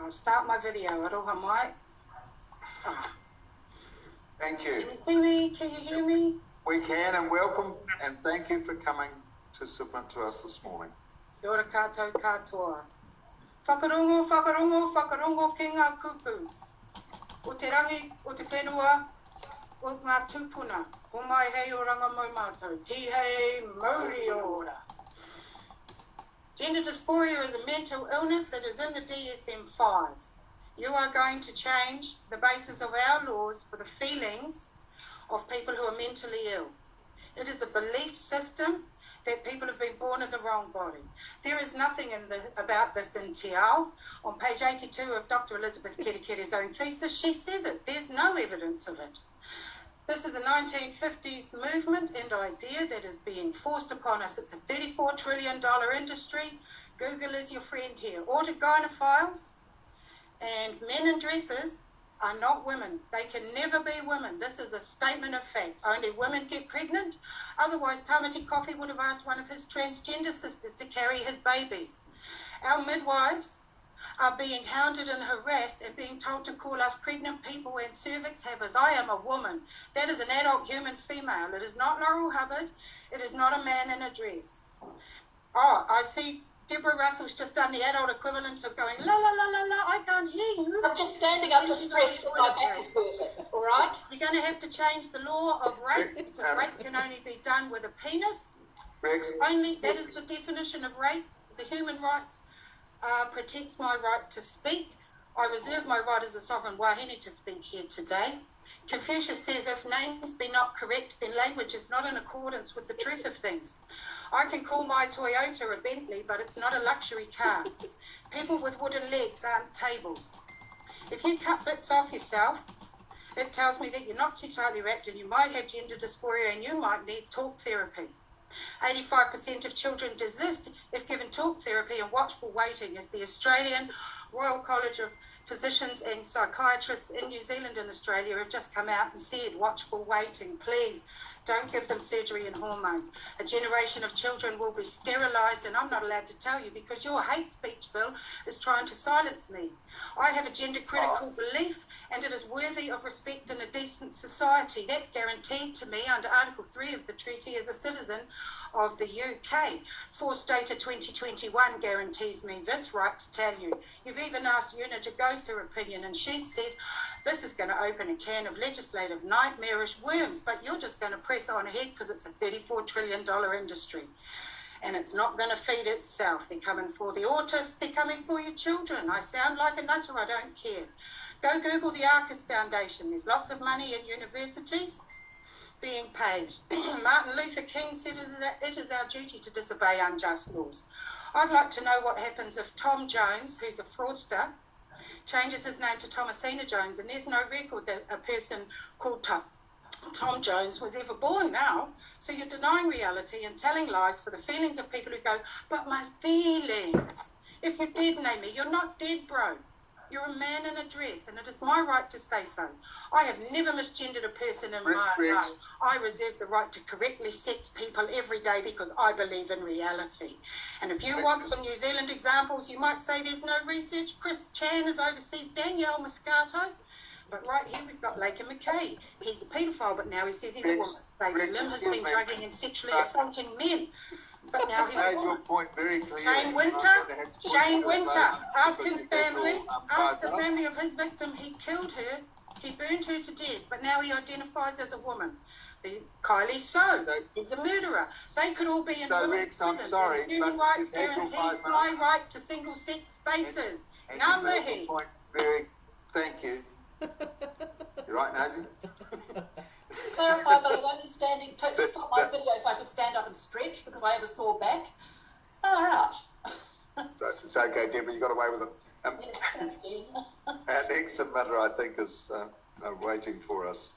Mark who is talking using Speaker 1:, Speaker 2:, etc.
Speaker 1: I'll start my video. Aroha mai.
Speaker 2: Thank you.
Speaker 1: Can you hear me?
Speaker 2: We can, and welcome, and thank you for coming to submit to us this morning.
Speaker 1: Kia ora kātou katoa. Whakarongo ki ngā kupu. O te rangi, o te whenua, o ngā tūpuna. O mai hei o ranga mau mātou. Tihei Mauri Ora. Gender dysphoria is a mental illness that is in the DSM-5. You are going to change the basis of our laws for the feelings of people who are mentally ill. It is a belief system that people have been born in the wrong body. There is nothing about this in Te Ao. On page 82 of Dr. Elizabeth Kerekere's own thesis, she says it. There's no evidence of it. This is a 1950s movement and idea that is being forced upon us. It's a $34 trillion industry. Google is your friend here. Autogynephiles and men in dresses are not women. They can never be women. This is a statement of fact. Only women get pregnant. Otherwise, Tamati Coffee would have asked one of his transgender sisters to carry his babies. Our midwives are being hounded and harassed and being told to call us pregnant people and cervix havers. I am a woman. That is an adult human female. It is not Laurel Hubbard. It is not a man in a dress. Oh, I see Deborah Russell's just done the adult equivalent of going, la, la, la, la, la, I can't hear you.
Speaker 3: I'm just standing up to stretch with my back is hurting, all right?
Speaker 1: You're going to have to change the law of rape, because rape can only be done with a penis. Only that is the definition of rape. The human rights protects my right to speak. I reserve my right as a sovereign wahine to speak here today. Confucius says if names be not correct, then language is not in accordance with the truth of things. I can call my Toyota a Bentley, but it's not a luxury car. People with wooden legs aren't tables. If you cut bits off yourself, it tells me that you're not too tightly wrapped and you might have gender dysphoria and you might need talk therapy. 85% of children desist if given talk therapy, and watchful waiting is the Australian Royal College of Physicians and Psychiatrists in New Zealand and Australia have just come out and said, watchful waiting, please don't give them surgery and hormones. A generation of children will be sterilised, and I'm not allowed to tell you because your hate speech bill is trying to silence me. I have a gender critical belief, and it is worthy of respect in a decent society. That's guaranteed to me under Article 3 of the treaty as a citizen of the UK. Force Data 2021 guarantees me this right to tell you. You've even asked Una to go her opinion, and she said this is going to open a can of legislative nightmarish worms, but you're just going to press on ahead because it's a $34 trillion industry and it's not going to feed itself. They're coming for the autists, they're coming for your children. I sound like a nutter, I don't care. Go Google the Arcus Foundation. There's lots of money at universities being paid. Martin Luther King said it is our duty to disobey unjust laws. I'd like to know what happens if Tom Jones, who's a fraudster, changes his name to Thomasina Jones, and there's no record that a person called Tom Jones was ever born now. So you're denying reality and telling lies for the feelings of people who go, but my feelings. If you're dead, name me. You're not dead, bro. You're a man in a dress, and it is my right to say so. I have never misgendered a person in my life. I reserve the right to correctly sex people every day because I believe in reality. And if you want some New Zealand examples, you might say there's no research. Chris Chan is overseas, Danielle Moscato. But right here we've got Laken McKay. He's a paedophile, but now he says he's a woman. David Lim has been drugging and sexually assaulting men. But now he's a woman.
Speaker 2: Your point very clearly.
Speaker 1: Shane Winter, ask his family, ask the family of his victim. He killed her, he burned her to death, but now he identifies as a woman. The Kylie So, he's a murderer. They could all be in women's prison.
Speaker 2: I'm sorry,
Speaker 1: human rights guarantees my right to single-sex spaces. Ngā
Speaker 2: point very, thank you. You're right, Nazi?
Speaker 3: Clarify that I was only standing to stop my video so I could stand up and stretch because I have a sore back. Far out.
Speaker 2: So it's okay, Deborah, you got away with it.
Speaker 3: Yes,
Speaker 2: our next submitter, I think, is waiting for us.